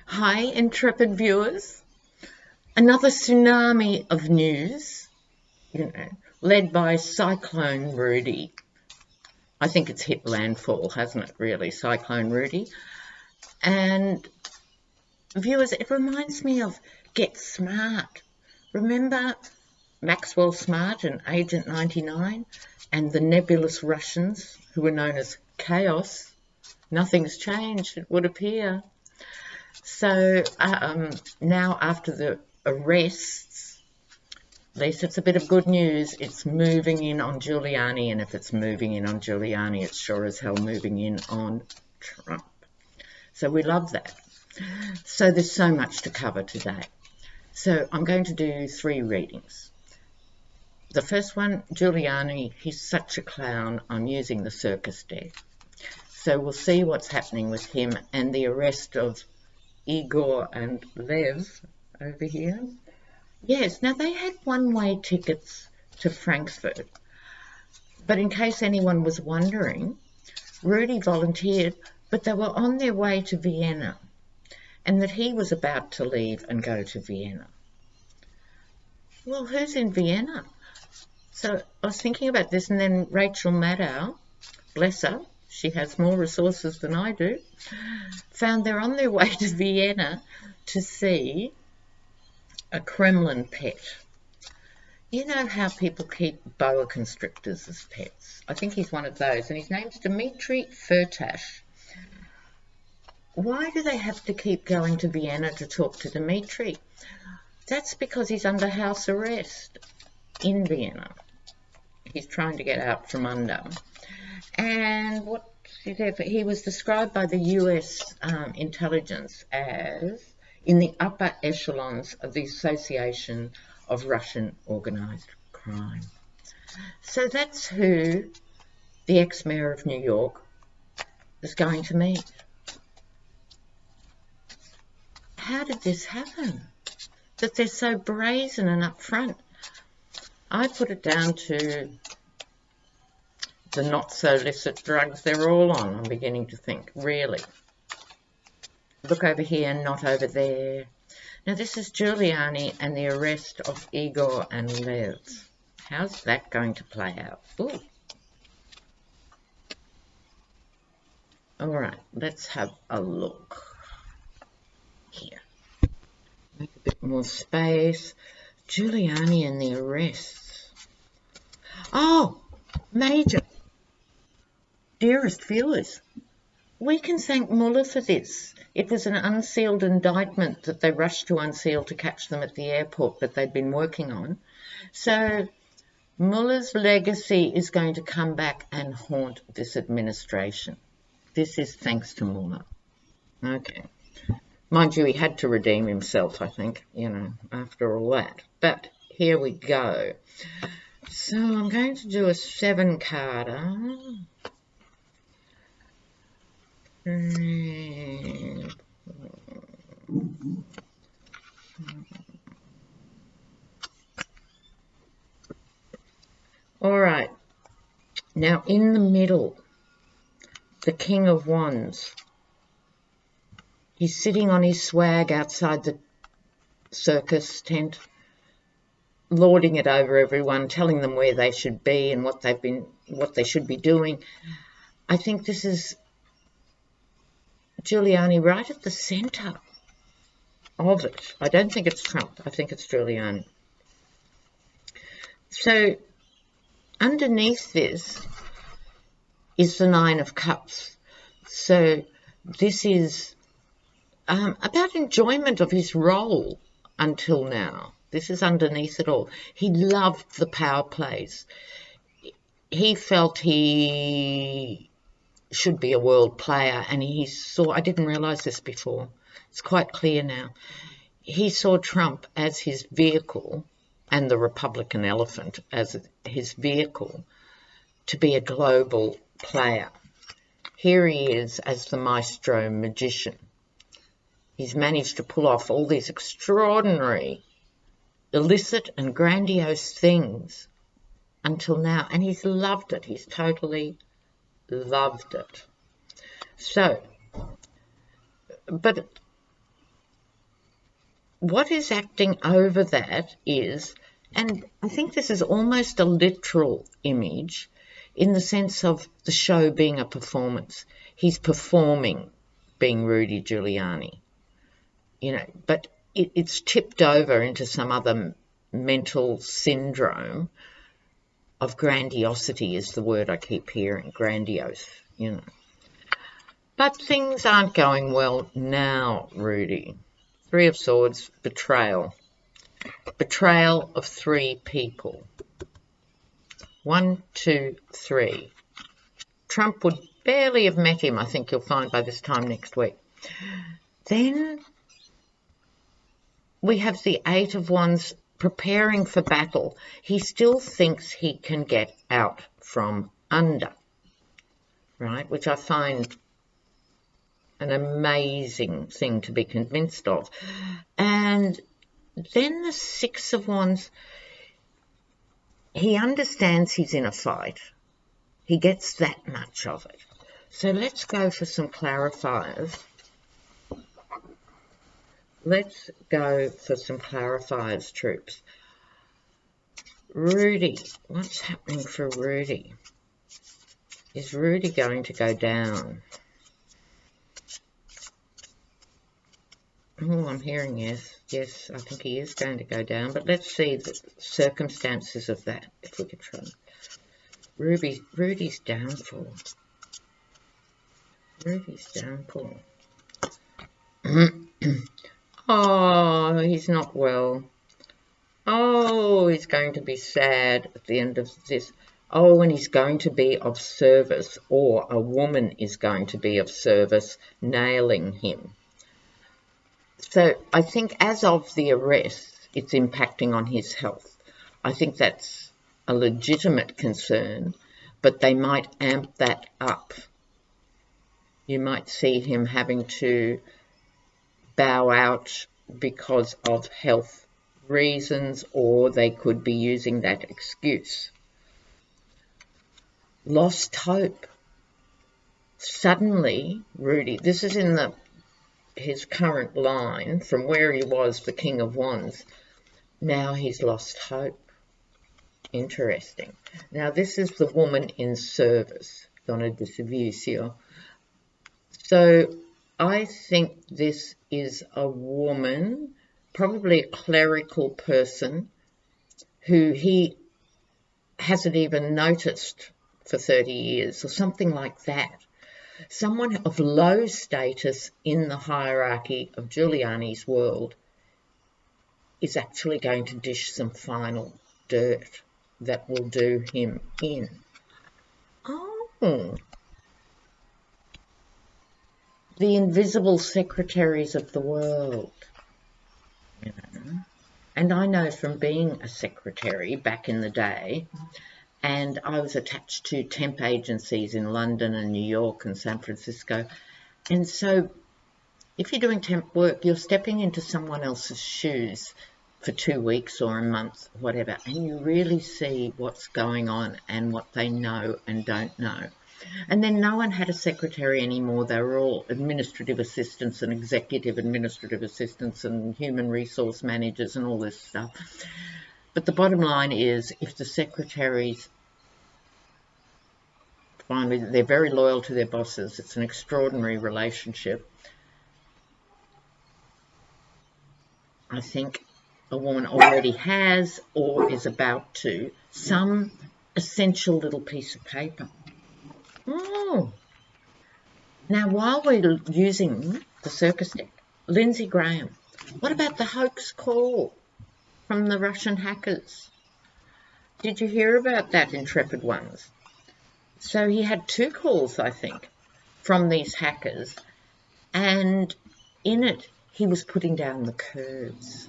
Hi, intrepid viewers. Another tsunami of news, led by Cyclone Rudy. I think it's hit landfall, hasn't it, really, Cyclone Rudy? And viewers, it reminds me of Get Smart. Remember Maxwell Smart and Agent 99 and the nebulous Russians who were known as Chaos? Nothing's changed, it would appear. So now after the arrests, at least it's a bit of good news. It's moving in on Giuliani, and if it's moving in on Giuliani, it's sure as hell moving in on Trump. So we love that. So there's so much to cover today. So I'm going to do 3 readings. The first one, Giuliani, he's such a clown. I'm using the circus deck. So we'll see what's happening with him and the arrest of Igor and Lev over here. Yes, now they had one-way tickets to Frankfurt, but in case anyone was wondering, Rudy volunteered, but they were on their way to Vienna, and that he was about to leave and go to Vienna. Well, who's in Vienna? So I was thinking about this, and then Rachel Maddow, bless her, she has more resources than I do, found they're on their way to Vienna to see a Kremlin pet. You know how people keep boa constrictors as pets? I think he's one of those, and his name's Dmitry Firtash. Why do they have to keep going to Vienna to talk to Dmitry? That's because he's under house arrest in Vienna. He's trying to get out from under. And what he was described by the US intelligence as in the upper echelons of the Association of Russian Organised Crime. So that's who the ex-mayor of New York is going to meet. How did this happen? That they're so brazen and upfront. I put it down to the not-so-licit drugs they're all on, I'm beginning to think, really. Look over here, not over there. Now, this is Giuliani and the arrest of Igor and Lev. How's that going to play out? Ooh. All right, let's have a look here. Make a bit more space. Giuliani and the arrests. Oh, major. Dearest viewers, we can thank Mueller for this. It was an unsealed indictment that they rushed to unseal to catch them at the airport that they'd been working on. So Mueller's legacy is going to come back and haunt this administration. This is thanks to Mueller. Okay. Mind you, he had to redeem himself, I think, after all that. But here we go. So I'm going to do a 7-carder. All right. Now, in the middle, the King of Wands. He's sitting on his swag outside the circus tent, lording it over everyone, telling them where they should be and what they should be doing. I think this is Giuliani right at the centre of it. I don't think it's Trump. I think it's Giuliani. So underneath this is the 9 of Cups. So this is about enjoyment of his role until now. This is underneath it all. He loved the power plays. He felt he should be a world player, and he saw, I didn't realise this before, it's quite clear now, he saw Trump as his vehicle and the Republican elephant as his vehicle to be a global player. Here he is as the maestro magician. He's managed to pull off all these extraordinary, illicit and grandiose things until now, and he's loved it. He's totally loved it. So, but what is acting over that is, and I think this is almost a literal image in the sense of the show being a performance. He's performing being Rudy Giuliani, but it's tipped over into some other mental syndrome of grandiosity is the word I keep hearing, grandiose, But things aren't going well now, Rudy. Three of Swords, betrayal. Betrayal of three people. 1, 2, 3. Trump would barely have met him, I think you'll find by this time next week. Then we have the Eight of Wands preparing for battle. He still thinks he can get out from under, right? Which I find an amazing thing to be convinced of. And then the Six of Wands, he understands he's in a fight. He gets that much of it. So let's go for some clarifiers. Let's go for some clarifiers, troops. Rudy, what's happening for Rudy? Is Rudy going to go down? Oh, I'm hearing yes. Yes, I think he is going to go down. But let's see the circumstances of that, if we could try. Rudy's downfall. Rudy's downfall. Oh, he's not well. Oh, he's going to be sad at the end of this. Oh, and he's going to be of service, or a woman is going to be of service, nailing him. So I think as of the arrest, it's impacting on his health. I think that's a legitimate concern, but they might amp that up. You might see him having to bow out because of health reasons, or they could be using that excuse. Lost hope. Suddenly, Rudy, this is in his current line from where he was the King of Wands. Now he's lost hope. Interesting. Now this is the woman in service, donna de servicio. So I think this is a woman, probably a clerical person, who he hasn't even noticed for 30 years or something like that. Someone of low status in the hierarchy of Giuliani's world is actually going to dish some final dirt that will do him in. Oh, the invisible secretaries of the world. And I know from being a secretary back in the day, and I was attached to temp agencies in London and New York and San Francisco. And so if you're doing temp work, you're stepping into someone else's shoes for 2 weeks or a month, whatever, and you really see what's going on and what they know and don't know. And then no one had a secretary anymore. They were all administrative assistants and executive administrative assistants and human resource managers and all this stuff. But the bottom line is, if the secretaries, finally, they're very loyal to their bosses, it's an extraordinary relationship. I think a woman already has or is about to some essential little piece of paper. Oh. Now, while we're using the circus deck, Lindsey Graham, what about the hoax call from the Russian hackers? Did you hear about that, intrepid ones? So he had 2 calls, I think, from these hackers, and in it he was putting down the Kurds.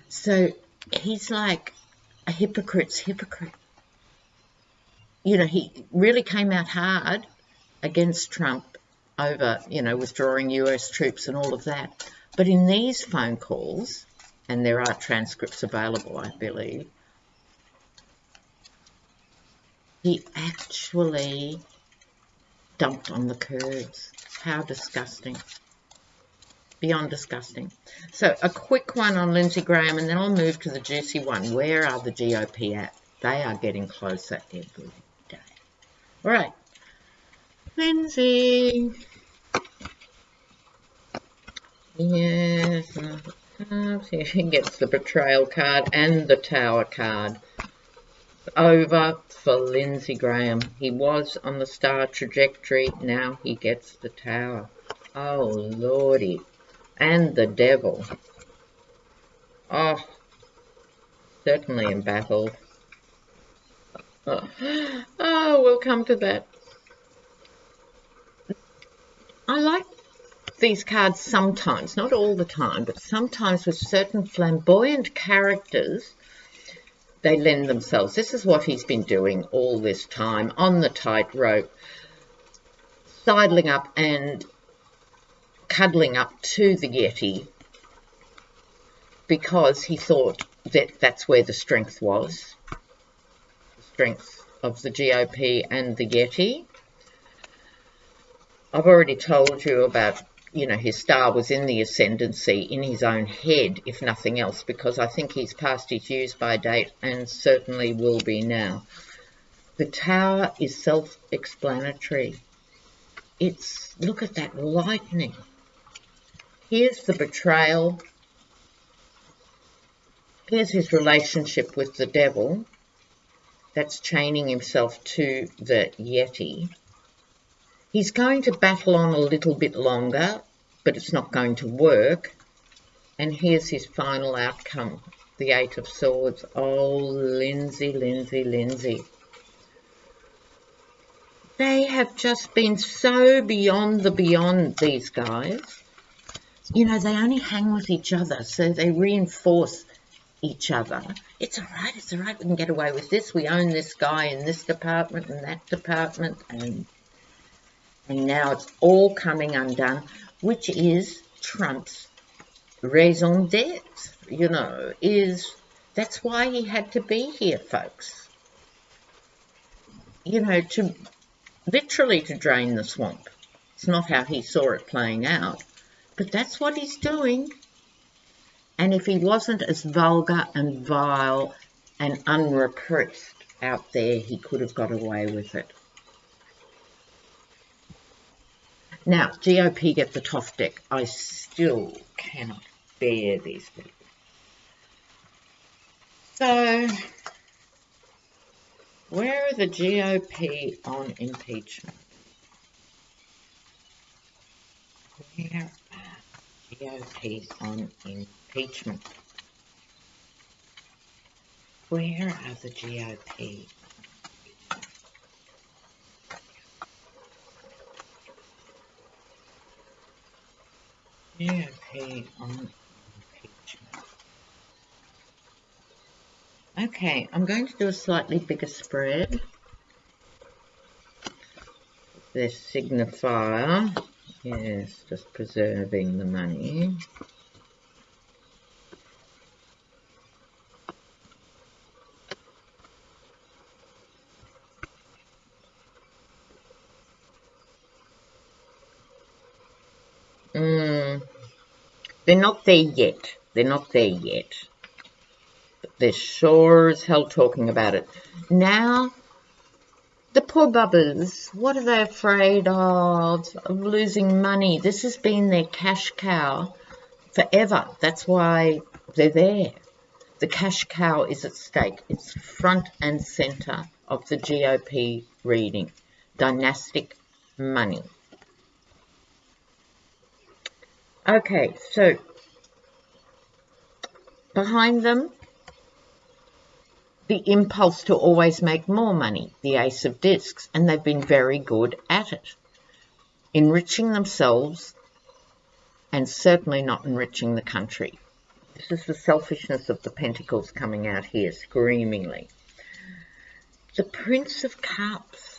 So he's like a hypocrite's hypocrite. He really came out hard against Trump over, withdrawing US troops and all of that. But in these phone calls, and there are transcripts available, I believe, he actually dumped on the Kurds. How disgusting. Beyond disgusting. So a quick one on Lindsey Graham, and then I'll move to the juicy one. Where are the GOP at? They are getting closer every day. All right. Lindsey. Yes. Here he gets the betrayal card and the tower card. Over for Lindsey Graham. He was on the star trajectory. Now he gets the tower. Oh, Lordy. And the devil. Oh, certainly embattled. Oh, we'll come to that. I like these cards sometimes, not all the time, but sometimes with certain flamboyant characters, they lend themselves. This is what he's been doing all this time, on the tightrope, sidling up and cuddling up to the Yeti, because he thought that that's where the strength was, the strength of the GOP and the Yeti. I've already told you about, his star was in the ascendancy in his own head, if nothing else, because I think he's past his use-by date and certainly will be now. The tower is self-explanatory. Look at that lightning. Here's the betrayal. Here's his relationship with the devil. That's chaining himself to the Yeti. He's going to battle on a little bit longer, but it's not going to work. And here's his final outcome, the Eight of Swords. Oh, Lindsey, Lindsey, Lindsey. They have just been so beyond the beyond, these guys. They only hang with each other, so they reinforce each other. It's all right, we can get away with this. We own this guy in this department and that department, and now it's all coming undone, which is Trump's raison d'etre, that's why he had to be here, folks. To literally to drain the swamp. It's not how he saw it playing out, but that's what he's doing. And if he wasn't as vulgar and vile and unrepressed out there, he could have got away with it. Now, GOP get the top deck. I still cannot bear these people. So, where are the GOP on impeachment? Where are GOP on impeachment? Where are the GOP? GOP on impeachment. Okay, I'm going to do a slightly bigger spread. This signifier. Yes, just preserving the money. They're not there yet. They're not there yet. But they're sure as hell talking about it. Now, the poor bubbers, what are they afraid of? Of losing money. This has been their cash cow forever. That's why they're there. The cash cow is at stake. It's front and centre of the GOP reading. Dynastic money. Okay, so behind them, the impulse to always make more money, the Ace of Discs, and they've been very good at it. Enriching themselves and certainly not enriching the country. This is the selfishness of the Pentacles coming out here screamingly. The Prince of Cups.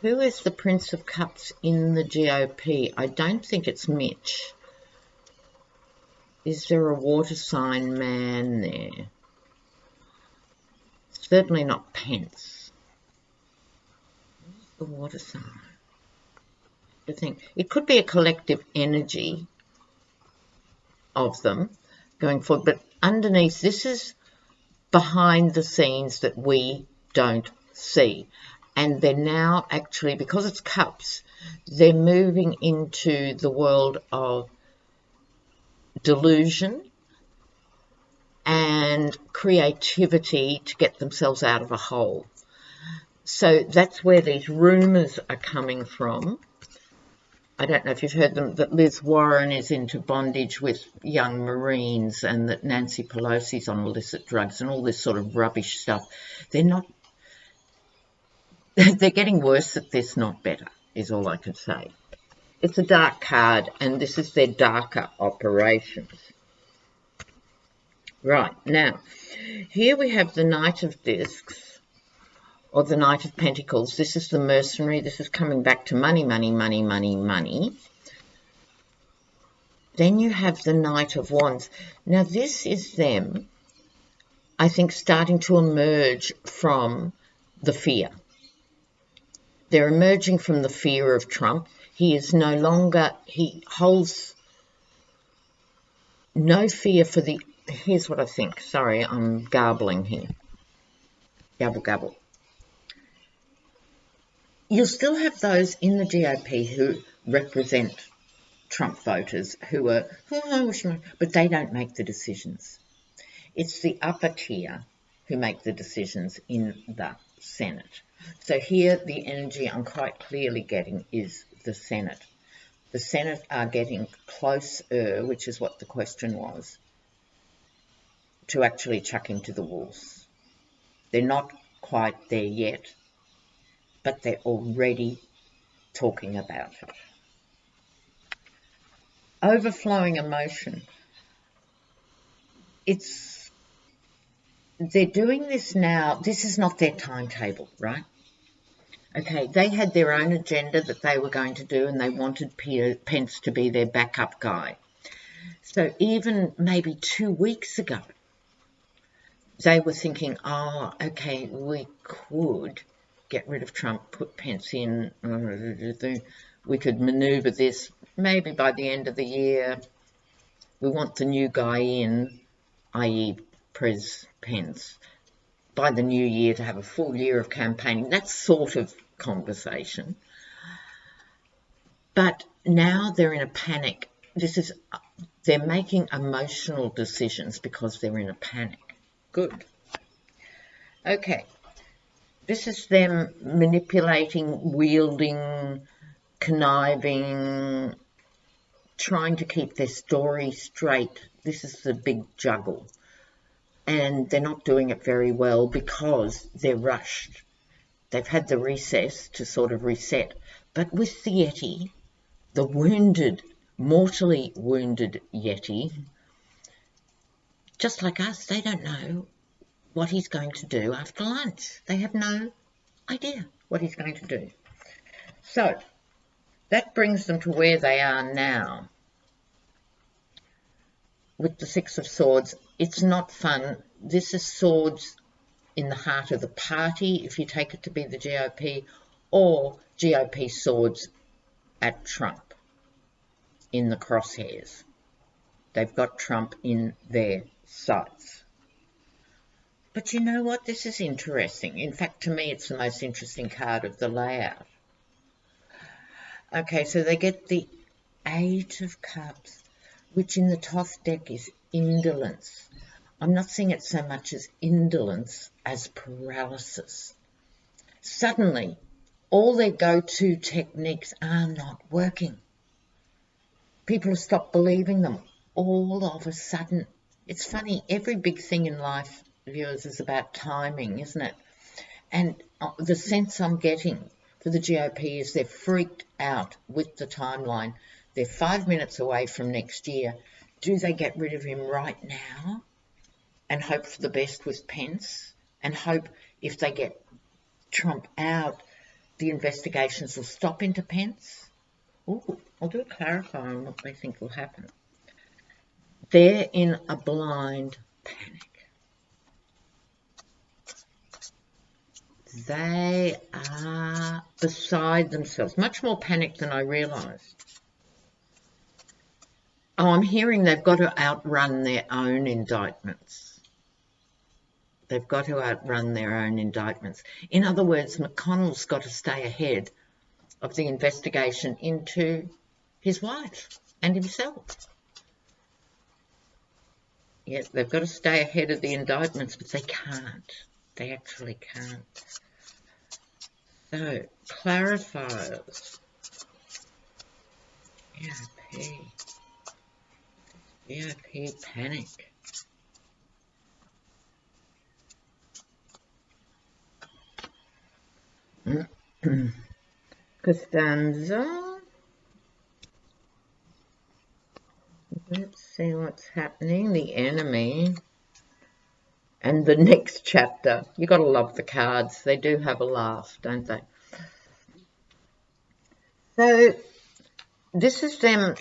Who is the Prince of Cups in the GOP? I don't think it's Mitch. Is there a water sign man there? Certainly not Pence. Who's the water sign? I think it could be a collective energy of them going forward. But underneath, this is behind the scenes that we don't see. And they're now actually, because it's cups, they're moving into the world of delusion and creativity to get themselves out of a hole. So that's where these rumours are coming from. I don't know if you've heard them, that Liz Warren is into bondage with young Marines and that Nancy Pelosi's on illicit drugs and all this sort of rubbish stuff. They're not, they're getting worse at this, not better, is all I can say. It's a dark card, and this is their darker operations. Right, now, here we have the Knight of Discs, or the Knight of Pentacles. This is the mercenary. This is coming back to money, money, money, money, money. Then you have the Knight of Wands. Now, this is them, I think, starting to emerge from the fear. They're emerging from the fear of Trump. He is no longer, he holds no fear for the, here's what I think. Sorry, I'm garbling here. Gabble, gabble. You'll still have those in the GOP who represent Trump voters who are, but they don't make the decisions. It's the upper tier who make the decisions in the Senate. So here the energy I'm quite clearly getting is the Senate. The Senate are getting closer, which is what the question was, to actually chucking to the wolves. They're not quite there yet, but they're already talking about it. Overflowing emotion. They're doing this now. This is not their timetable, right? Okay, they had their own agenda that they were going to do, and they wanted Pence to be their backup guy. So even maybe 2 weeks ago, they were thinking, oh, okay, we could get rid of Trump, put Pence in, we could manoeuvre this, maybe by the end of the year, we want the new guy in, i.e. Pence, by the new year to have a full year of campaigning, that sort of conversation. But now they're in a panic. They're making emotional decisions because they're in a panic. Good. Okay. This is them manipulating, wielding, conniving, trying to keep their story straight. This is the big juggle. And they're not doing it very well because they're rushed. They've had the recess to sort of reset. But with the Yeti, the wounded, mortally wounded Yeti, just like us, they don't know what he's going to do after lunch. They have no idea what he's going to do. So that brings them to where they are now. With the Six of Swords, it's not fun. This is swords in the heart of the party, if you take it to be the GOP, or GOP swords at Trump in the crosshairs. They've got Trump in their sights. But you know what? This is interesting. In fact, to me, it's the most interesting card of the layout. Okay, so they get the Eight of Cups, which in the Thoth deck is indolence. I'm not seeing it so much as indolence as paralysis. Suddenly, all their go-to techniques are not working. People have stopped believing them all of a sudden. It's funny, every big thing in life, viewers, is about timing, isn't it? And the sense I'm getting for the GOP is they're freaked out with the timeline. They're 5 minutes away from next year. Do they get rid of him right now and hope for the best with Pence, and hope if they get Trump out, the investigations will stop into Pence? Ooh, I'll do a clarify on what they think will happen. They're in a blind panic. They are beside themselves, much more panicked than I realised. Oh, I'm hearing they've got to outrun their own indictments. They've got to outrun their own indictments. In other words, McConnell's got to stay ahead of the investigation into his wife and himself. Yes, they've got to stay ahead of the indictments, but they can't. They actually can't. So, clarifiers. VIP panic. Costanza. Let's see what's happening. The enemy. And the next chapter. You got to love the cards. They do have a laugh, don't they? So, this is them,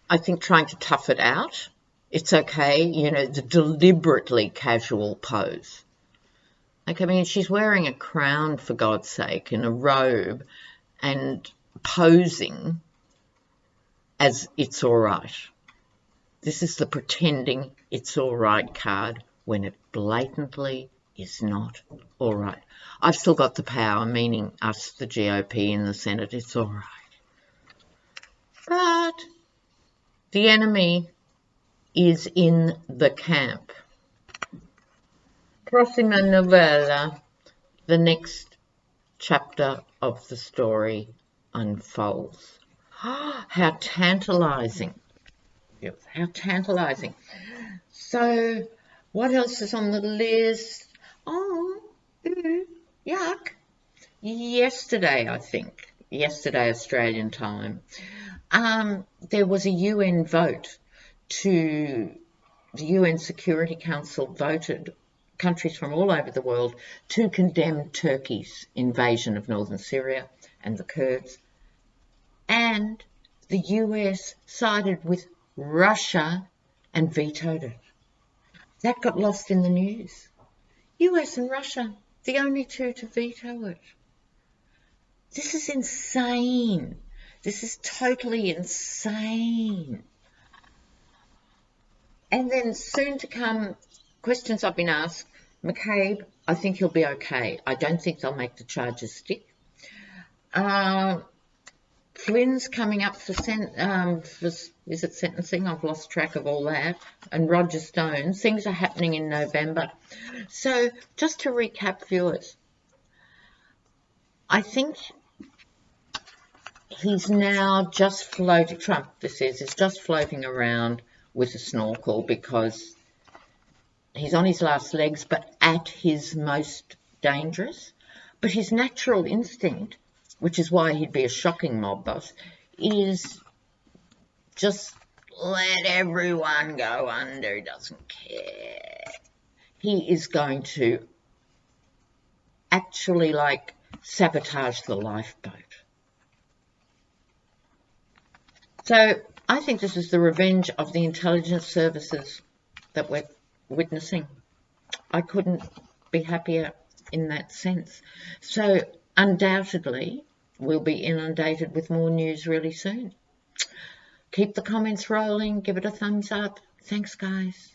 I think, trying to tough it out. It's okay, you know, the deliberately casual pose. Like, I mean, she's wearing a crown, for God's sake, and a robe, and posing as it's all right. This is the pretending it's all right card when it blatantly is not all right. I've still got the power, meaning us, the GOP in the Senate, it's all right. But the enemy is in the camp. Prossima novella, the next chapter of the story unfolds. How tantalising. Yes, how tantalising. So, what else is on the list? Oh, yuck. Yesterday, I think, Australian time, there was a UN vote the UN Security Council voted countries from all over the world to condemn Turkey's invasion of northern Syria and the Kurds. And the US sided with Russia and vetoed it. That got lost in the news. US and Russia, the only two to veto it. This is insane. This is totally insane. And then soon to come, questions I've been asked. McCabe, I think he'll be okay. I don't think they'll make the charges stick. Flynn's coming up for is it sentencing? I've lost track of all that. And Roger Stone. Things are happening in November. So just to recap, viewers, I think he's now just floating, Trump, this is just floating around with a snorkel because he's on his last legs, but at his most dangerous. But his natural instinct, which is why he'd be a shocking mob boss, is just let everyone go under. He doesn't care. He is going to actually, like, sabotage the lifeboat. So I think this is the revenge of the intelligence services that we're witnessing. I couldn't be happier in that sense. So undoubtedly, we'll be inundated with more news really soon. Keep the comments rolling. Give it a thumbs up. Thanks, guys.